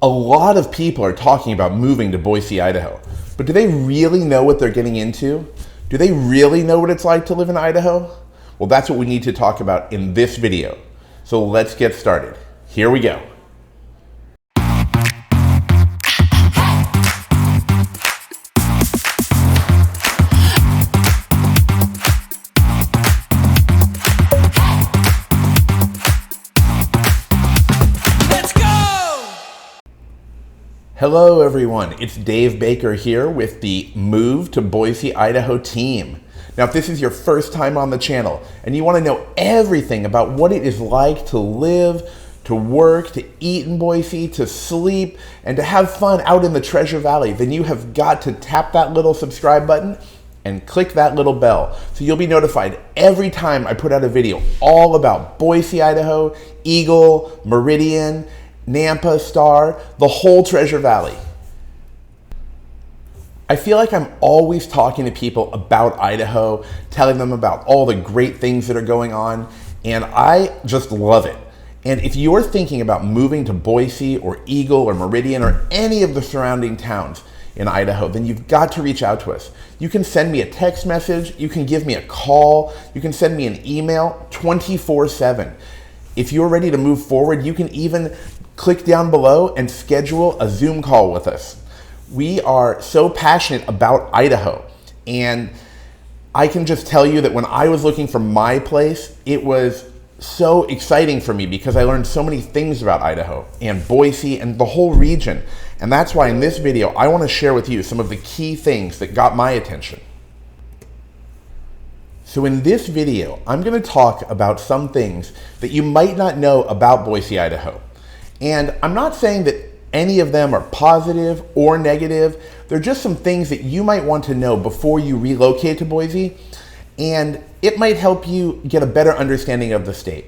A lot of people are talking about moving to Boise, Idaho, but do they really know what they're getting into? Do they really know what it's like to live in Idaho? Well, that's what we need to talk about in this video. So let's get started. Here we go. Hello everyone, it's Dave Baker here with the Move to Boise, Idaho team. Now if this is your first time on the channel and you want to know everything about what it is like to live, to work, to eat in Boise, to sleep, and to have fun out in the Treasure Valley, then you have got to tap that little subscribe button and click that little bell so you'll be notified every time I put out a video all about Boise, Idaho, Eagle, Meridian, Nampa, Star, the whole Treasure Valley. I feel like I'm always talking to people about Idaho, telling them about all the great things that are going on, and I just love it. And if you're thinking about moving to Boise or Eagle or Meridian or any of the surrounding towns in Idaho, then you've got to reach out to us. You can send me a text message, you can give me a call, you can send me an email 24/7. If you're ready to move forward, you can even click down below and schedule a Zoom call with us. We are so passionate about Idaho, and I can just tell you that when I was looking for my place, it was so exciting for me because I learned so many things about Idaho and Boise and the whole region. And that's why in this video, I want to share with you some of the key things that got my attention. So in this video, I'm going to talk about some things that you might not know about Boise, Idaho. And I'm not saying that any of them are positive or negative. They're just some things that you might want to know before you relocate to Boise, and it might help you get a better understanding of the state.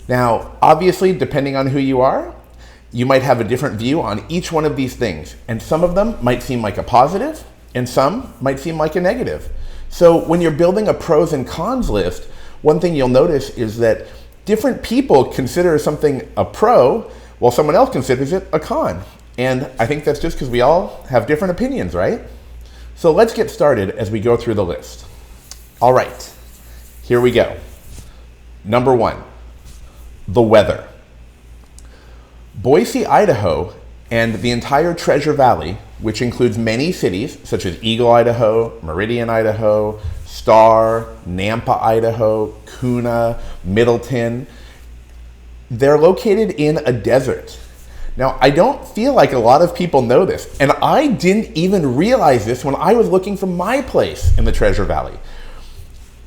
Now, obviously, depending on who you are, you might have a different view on each one of these things, and some of them might seem like a positive, and some might seem like a negative. So when you're building a pros and cons list, one thing you'll notice is that different people consider something a pro while someone else considers it a con. And I think that's just because we all have different opinions, right? So let's get started as we go through the list. All right, here we go. Number one, the weather. Boise, Idaho, and the entire Treasure Valley, which includes many cities such as Eagle, Idaho, Meridian, Idaho, Star, Nampa, Idaho, Kuna, Middleton, they're located in a desert. Now, I don't feel like a lot of people know this, and I didn't even realize this when I was looking for my place in the Treasure Valley.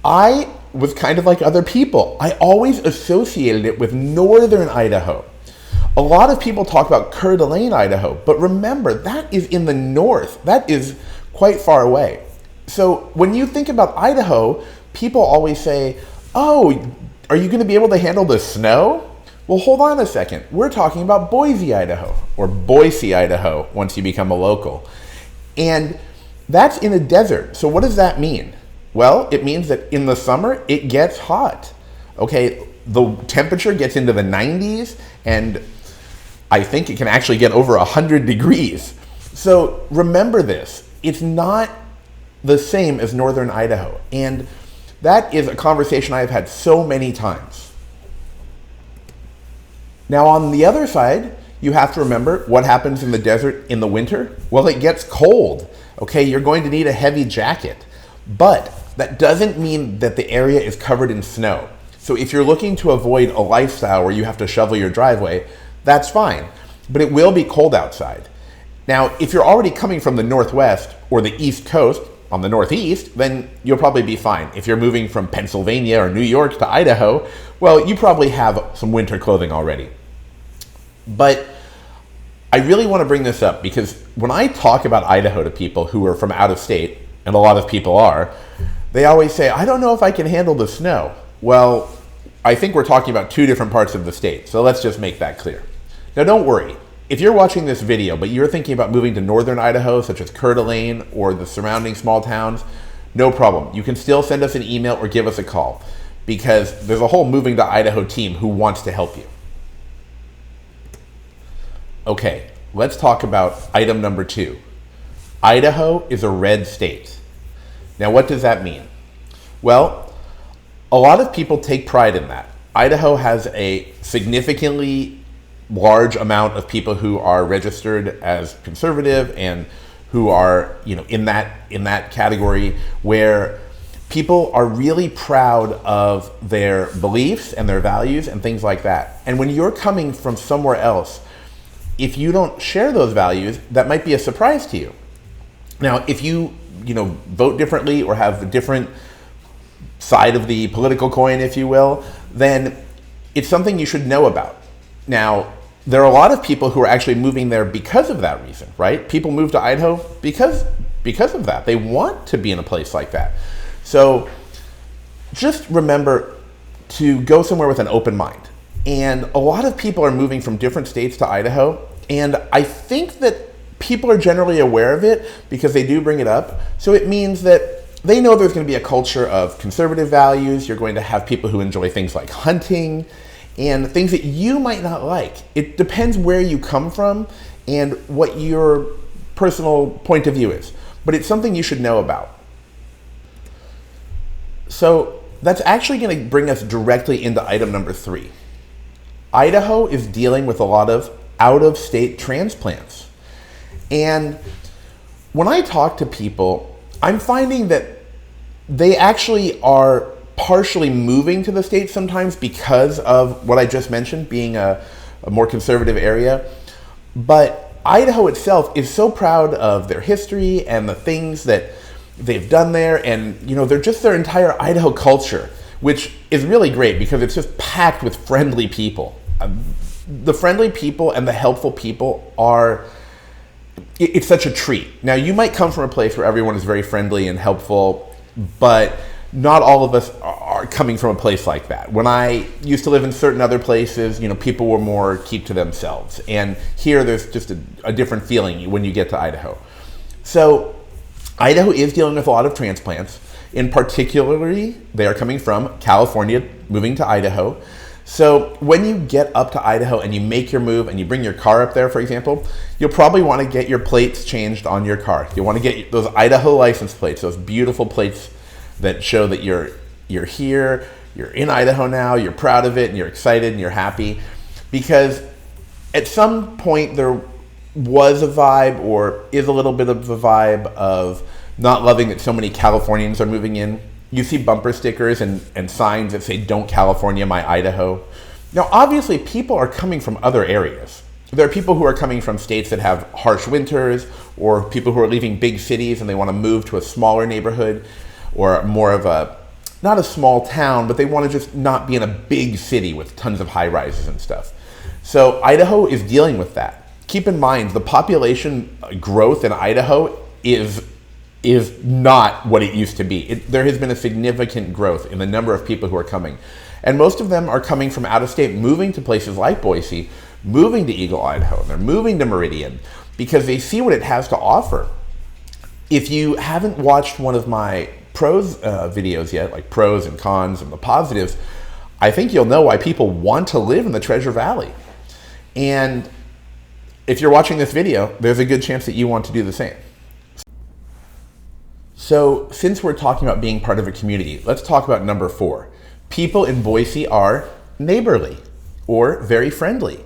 I was kind of like other people. I always associated it with northern Idaho. A lot of people talk about Coeur d'Alene, Idaho, but remember, that is in the north. That is quite far away. So when you think about Idaho, people always say, oh, are you going to be able to handle the snow? Well, hold on a second. We're talking about Boise, Idaho, or Boise, Idaho, once you become a local. And that's in a desert. So what does that mean? Well, it means that in the summer, it gets hot. Okay, the temperature gets into the 90s, and I think it can actually get over 100 degrees. So remember this. It's not the same as northern Idaho. And that is a conversation I've had so many times. Now on the other side, you have to remember what happens in the desert in the winter. Well, it gets cold. Okay, you're going to need a heavy jacket. But that doesn't mean that the area is covered in snow. So if you're looking to avoid a lifestyle where you have to shovel your driveway, that's fine. But it will be cold outside. Now, if you're already coming from the northwest or the east coast on the northeast, then you'll probably be fine. If you're moving from Pennsylvania or New York to Idaho, well, you probably have some winter clothing already. But I really want to bring this up because when I talk about Idaho to people who are from out of state, and a lot of people are, they always say, I don't know if I can handle the snow. Well, I think we're talking about two different parts of the state, so let's just make that clear. Now don't worry, if you're watching this video, but you're thinking about moving to northern Idaho, such as Coeur d'Alene or the surrounding small towns, no problem. You can still send us an email or give us a call because there's a whole Moving to Idaho team who wants to help you. Okay, let's talk about item number 2. Idaho is a red state. Now, what does that mean? Well, a lot of people take pride in that. Idaho has a significantly large amount of people who are registered as conservative and who are, in that category where people are really proud of their beliefs and their values and things like that. And when you're coming from somewhere else, if you don't share those values, that might be a surprise to you. Now, if you, vote differently or have a different side of the political coin, if you will, then it's something you should know about. Now, there are a lot of people who are actually moving there because of that reason, right? People move to Idaho because of that. They want to be in a place like that. So just remember to go somewhere with an open mind. And a lot of people are moving from different states to Idaho. And I think that people are generally aware of it because they do bring it up. So it means that they know there's going to be a culture of conservative values. You're going to have people who enjoy things like hunting and things that you might not like. It depends where you come from and what your personal point of view is. But it's something you should know about. So that's actually going to bring us directly into item number 3. Idaho is dealing with a lot of out-of-state transplants. And when I talk to people, I'm finding that they actually are partially moving to the state sometimes because of what I just mentioned, being a more conservative area. But Idaho itself is so proud of their history and the things that they've done there. And, they're just their entire Idaho culture, which is really great because it's just packed with friendly people. The friendly people and the helpful people it's such a treat. Now, you might come from a place where everyone is very friendly and helpful, but not all of us are coming from a place like that. When I used to live in certain other places, people were more keep to themselves. And here there's just a different feeling when you get to Idaho. So Idaho is dealing with a lot of transplants. In particularly, they are coming from California, moving to Idaho. So when you get up to Idaho and you make your move and you bring your car up there, for example, you'll probably want to get your plates changed on your car. You'll want to get those Idaho license plates, those beautiful plates that show that you're here, you're in Idaho now, you're proud of it, and you're excited and you're happy. Because at some point there was a vibe, or is a little bit of a vibe, of not loving that so many Californians are moving in. You see bumper stickers and signs that say, "Don't California my Idaho." Now, obviously, people are coming from other areas. There are people who are coming from states that have harsh winters, or people who are leaving big cities and they want to move to a smaller neighborhood, or more of not a small town, but they want to just not be in a big city with tons of high rises and stuff. So Idaho is dealing with that. Keep in mind, the population growth in Idaho is not what it used to be. There has been a significant growth in the number of people who are coming. And most of them are coming from out of state, moving to places like Boise, moving to Eagle, Idaho, and they're moving to Meridian because they see what it has to offer. If you haven't watched one of my pros videos yet, like pros and cons and the positives, I think you'll know why people want to live in the Treasure Valley. And if you're watching this video, there's a good chance that you want to do the same. So since we're talking about being part of a community, let's talk about number 4. People in Boise are neighborly or very friendly.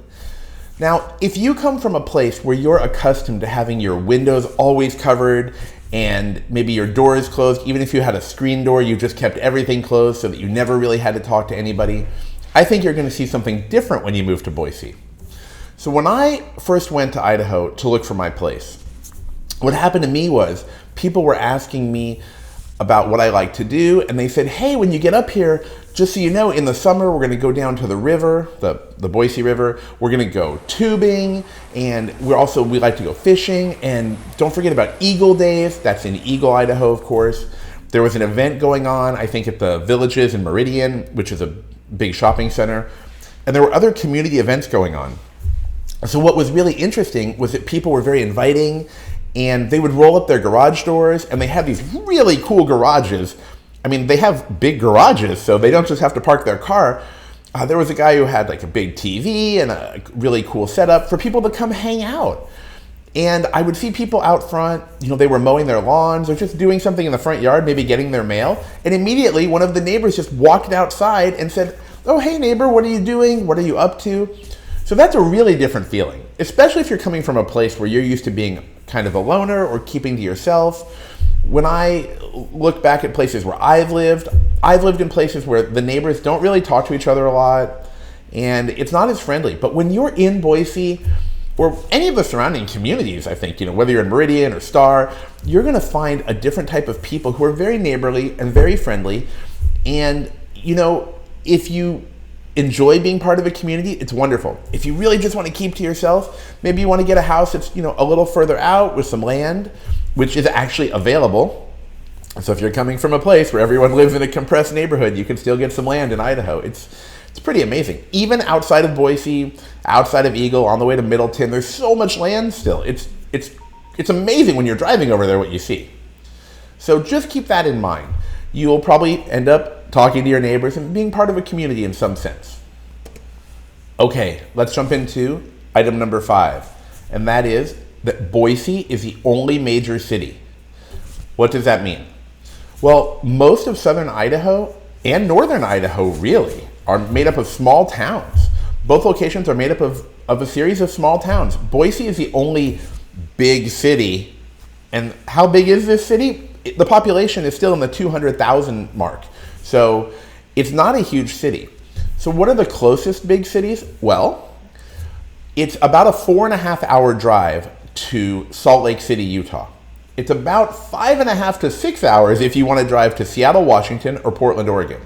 Now, if you come from a place where you're accustomed to having your windows always covered and maybe your door is closed, even if you had a screen door, you just kept everything closed so that you never really had to talk to anybody, I think you're going to see something different when you move to Boise. So when I first went to Idaho to look for my place, what happened to me was people were asking me about what I like to do, and they said, "Hey, when you get up here, just so you know, in the summer we're going to go down to the river, the Boise River. We're going to go tubing, and we like to go fishing, and don't forget about Eagle Days." That's in Eagle, Idaho, of course. There was an event going on, I think, at the Villages in Meridian, which is a big shopping center, and there were other community events going on. So what was really interesting was that people were very inviting, and they would roll up their garage doors, and they had these really cool garages. I mean, they have big garages, so they don't just have to park their car. There was a guy who had like a big TV and a really cool setup for people to come hang out. And I would see people out front, they were mowing their lawns or just doing something in the front yard, maybe getting their mail. And immediately one of the neighbors just walked outside and said, "Oh, hey neighbor, what are you doing? What are you up to?" So that's a really different feeling, especially if you're coming from a place where you're used to being kind of a loner or keeping to yourself. When I look back at places where I've lived in places where the neighbors don't really talk to each other a lot and it's not as friendly. But when you're in Boise or any of the surrounding communities, I think, whether you're in Meridian or Star, you're going to find a different type of people who are very neighborly and very friendly. And, if you enjoy being part of a community, it's wonderful. If you really just want to keep to yourself, maybe you want to get a house that's, a little further out with some land, which is actually available. So if you're coming from a place where everyone lives in a compressed neighborhood, you can still get some land in Idaho. It's pretty amazing. Even outside of Boise, outside of Eagle, on the way to Middleton, there's so much land still. It's amazing when you're driving over there what you see. So just keep that in mind. You'll probably end up talking to your neighbors and being part of a community in some sense. Okay, let's jump into item number 5, and that is that Boise is the only major city. What does that mean? Well, most of southern Idaho and northern Idaho really are made up of small towns. Both locations are made up of a series of small towns. Boise is the only big city. And how big is this city? The population is still in the 200,000 mark. So it's not a huge city. So what are the closest big cities? Well, it's about a 4.5 hour drive to Salt Lake City, Utah. It's about 5.5 to 6 hours if you want to drive to Seattle, Washington, or Portland, Oregon.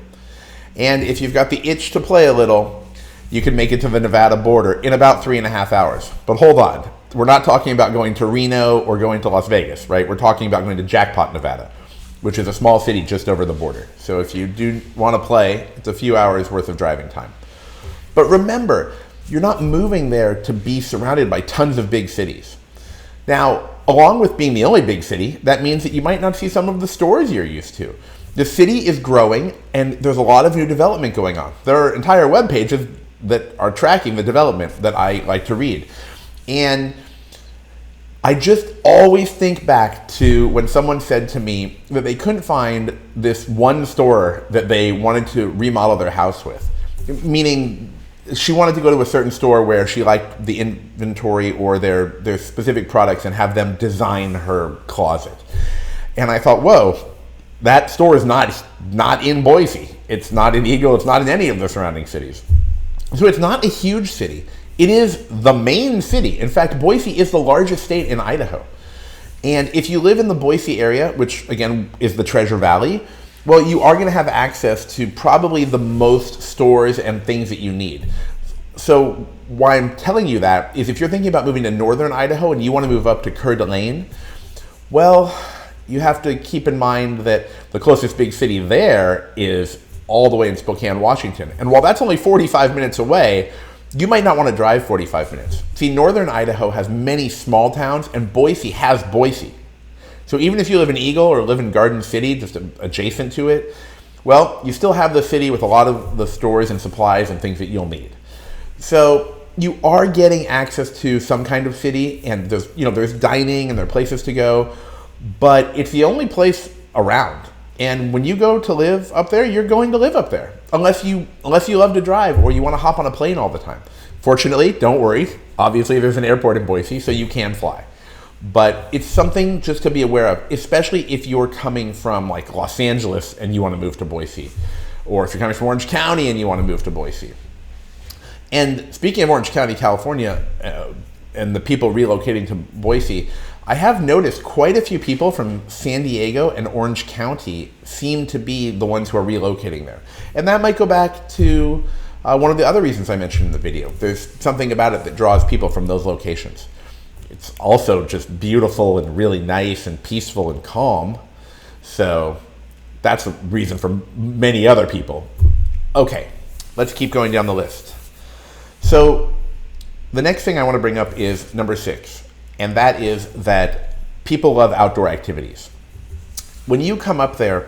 And if you've got the itch to play a little, you can make it to the Nevada border in about 3.5 hours. But hold on, we're not talking about going to Reno or going to Las Vegas, right? We're talking about going to Jackpot, Nevada, which is a small city just over the border. So if you do want to play, it's a few hours worth of driving time. But remember, you're not moving there to be surrounded by tons of big cities. Now, along with being the only big city, that means that you might not see some of the stores you're used to. The city is growing, and there's a lot of new development going on. There are entire web pages that are tracking the development that I like to read. And I just always think back to when someone said to me that they couldn't find this one store that they wanted to remodel their house with. Meaning, she wanted to go to a certain store where she liked the inventory or their specific products and have them design her closet. And I thought, whoa, that store is not in Boise. It's not in Eagle. It's not in any of the surrounding cities. So it's not a huge city. It is the main city. In fact, Boise is the largest state in Idaho. And if you live in the Boise area, which again is the Treasure Valley, well, you are going to have access to probably the most stores and things that you need. So why I'm telling you that is if you're thinking about moving to northern Idaho and you want to move up to Coeur d'Alene, well, you have to keep in mind that the closest big city there is all the way in Spokane, Washington. And while that's only 45 minutes away, you might not want to drive 45 minutes. See, northern Idaho has many small towns, and Boise has Boise. So even if you live in Eagle or live in Garden City, just adjacent to it, well, you still have the city with a lot of the stores and supplies and things that you'll need. So you are getting access to some kind of city, and there's dining and there are places to go, but it's the only place around. And when you go to live up there, you're going to live up there, unless you love to drive or you want to hop on a plane all the time. Fortunately, don't worry. Obviously, there's an airport in Boise, so you can fly. But it's something just to be aware of, especially if you're coming from like Los Angeles and you want to move to Boise, or if you're coming from Orange County and you want to move to Boise. And speaking of Orange County, California, and the people relocating to Boise, I have noticed quite a few people from San Diego and Orange County seem to be the ones who are relocating there. And that might go back to one of the other reasons I mentioned in the video. There's something about it that draws people from those locations. It's also just beautiful and really nice and peaceful and calm. So that's a reason for many other people. Okay, let's keep going down the list. So the next thing I want to bring up is number 6. And that is that people love outdoor activities. When you come up there,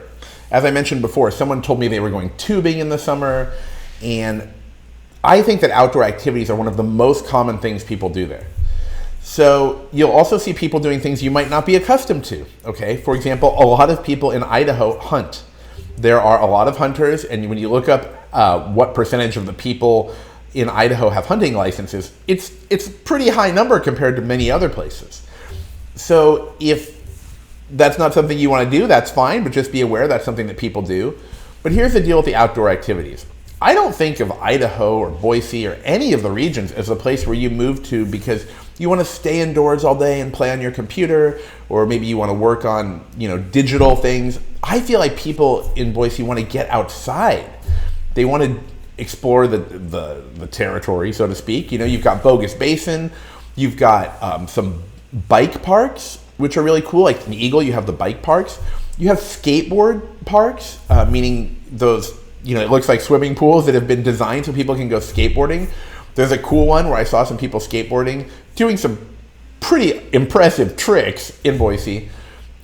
as I mentioned before, someone told me they were going tubing in the summer, and I think that outdoor activities are one of the most common things people do there. So you'll also see people doing things you might not be accustomed to, okay? For example, a lot of people in Idaho hunt. There are a lot of hunters, and when you look up what percentage of the people in Idaho have hunting licenses, it's a pretty high number compared to many other places. So if that's not something you want to do, that's fine, but just be aware that's something that people do. But here's the deal with the outdoor activities. I don't think of Idaho or Boise or any of the regions as a place where you move to because you want to stay indoors all day and play on your computer, or maybe you want to work on, digital things. I feel like people in Boise want to get outside. They want to explore the territory, so to speak. You've got Bogus Basin, you've got some bike parks, which are really cool. Like in Eagle, you have the bike parks. You have skateboard parks, meaning those, it looks like swimming pools that have been designed so people can go skateboarding. There's a cool one where I saw some people skateboarding, doing some pretty impressive tricks in Boise.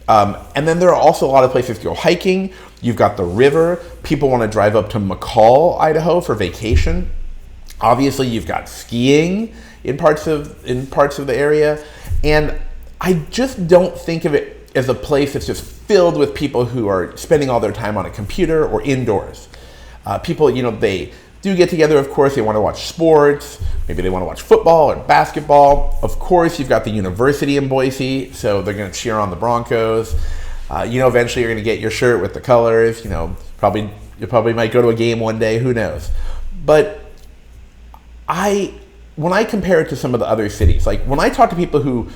And then there are also a lot of places to go hiking. You've got the river. People want to drive up to McCall, Idaho for vacation. Obviously, you've got skiing in parts of the area. And I just don't think of it as a place that's just filled with people who are spending all their time on a computer or indoors. People, they do get together, of course. They want to watch sports. Maybe they want to watch football or basketball. Of course, you've got the university in Boise, so they're going to cheer on the Broncos. Eventually you're going to get your shirt with the colors. You probably might go to a game one day. Who knows? But when I compare it to some of the other cities, like when I talk to people who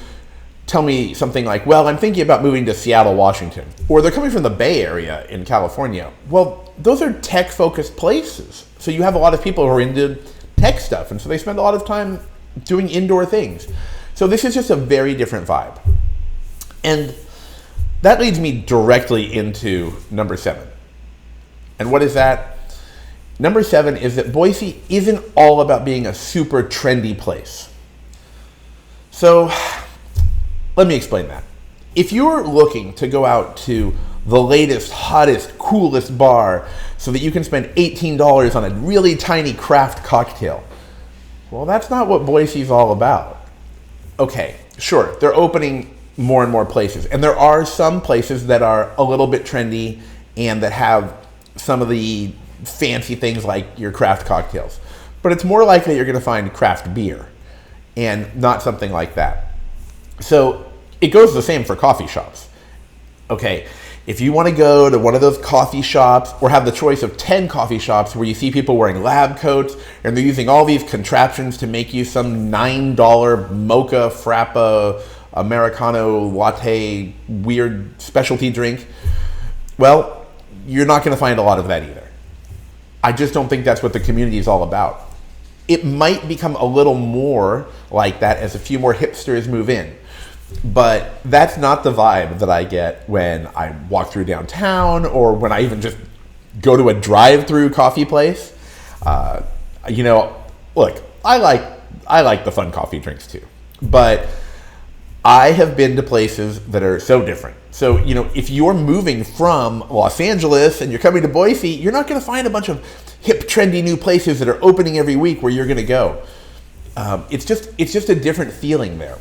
tell me something like, well, I'm thinking about moving to Seattle, Washington, or they're coming from the Bay Area in California. Well, those are tech-focused places. So you have a lot of people who are into tech stuff, and so they spend a lot of time doing indoor things. So this is just a very different vibe. And that leads me directly into number 7. And what is that? Number 7 is that Boise isn't all about being a super trendy place. So let me explain that. If you're looking to go out to the latest, hottest, coolest bar so that you can spend $18 on a really tiny craft cocktail, well, that's not what Boise's all about. Okay, sure, they're opening more and more places, and there are some places that are a little bit trendy and that have some of the fancy things like your craft cocktails. But it's more likely you're going to find craft beer and not something like that. So it goes the same for coffee shops. Okay, if you want to go to one of those coffee shops or have the choice of 10 coffee shops where you see people wearing lab coats and they're using all these contraptions to make you some $9 mocha frappa Americano latte weird specialty drink, well, you're not going to find a lot of that either. I just don't think that's what the community is all about. It might become a little more like that as a few more hipsters move in. But that's not the vibe that I get when I walk through downtown or when I even just go to a drive-through coffee place. Look, I like the fun coffee drinks too. But I have been to places that are so different. So, if you're moving from Los Angeles and you're coming to Boise, you're not going to find a bunch of hip, trendy new places that are opening every week where you're going to go. It's just a different feeling there.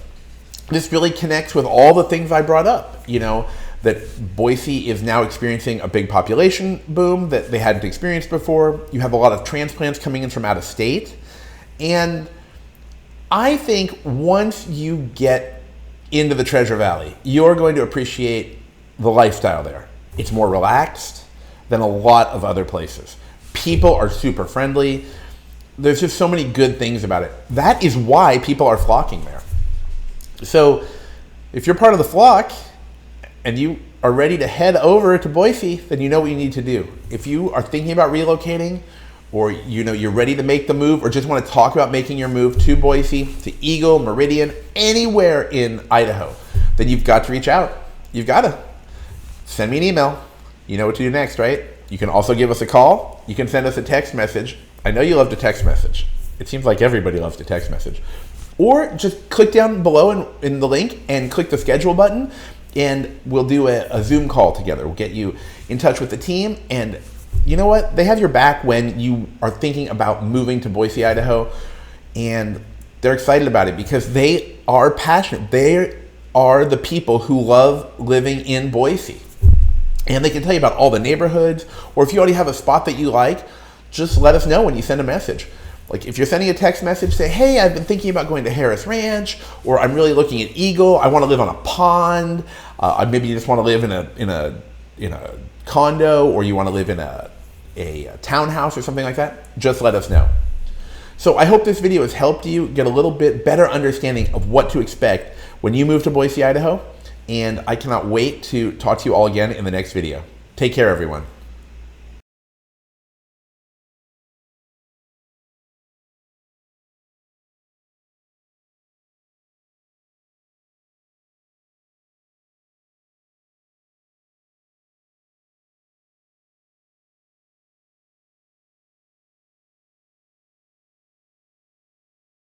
This really connects with all the things I brought up, that Boise is now experiencing a big population boom that they hadn't experienced before. You have a lot of transplants coming in from out of state. And I think once you get into the Treasure Valley, you're going to appreciate the lifestyle there. It's more relaxed than a lot of other places. People are super friendly. There's just so many good things about it. That is why people are flocking there. So if you're part of the flock and you are ready to head over to Boise, then you know what you need to do. If you are thinking about relocating, or you're ready to make the move, or just want to talk about making your move to Boise, to Eagle, Meridian, anywhere in Idaho, then you've got to reach out. You've got to send me an email. You know what to do next, right? You can also give us a call. You can send us a text message. I know you love to text message. It seems like everybody loves to text message. Or just click down below in the link and click the schedule button, and we'll do a Zoom call together. We'll get you in touch with the team, and you know what? They have your back when you are thinking about moving to Boise, Idaho, and they're excited about it because they are passionate. They are the people who love living in Boise. And they can tell you about all the neighborhoods, or if you already have a spot that you like, just let us know when you send a message. Like if you're sending a text message, say, hey, I've been thinking about going to Harris Ranch, or I'm really looking at Eagle. I want to live on a pond. Maybe you just want to live in a condo, or you want to live in a townhouse or something like that. Just let us know. So I hope this video has helped you get a little bit better understanding of what to expect when you move to Boise, Idaho. And I cannot wait to talk to you all again in the next video. Take care, everyone.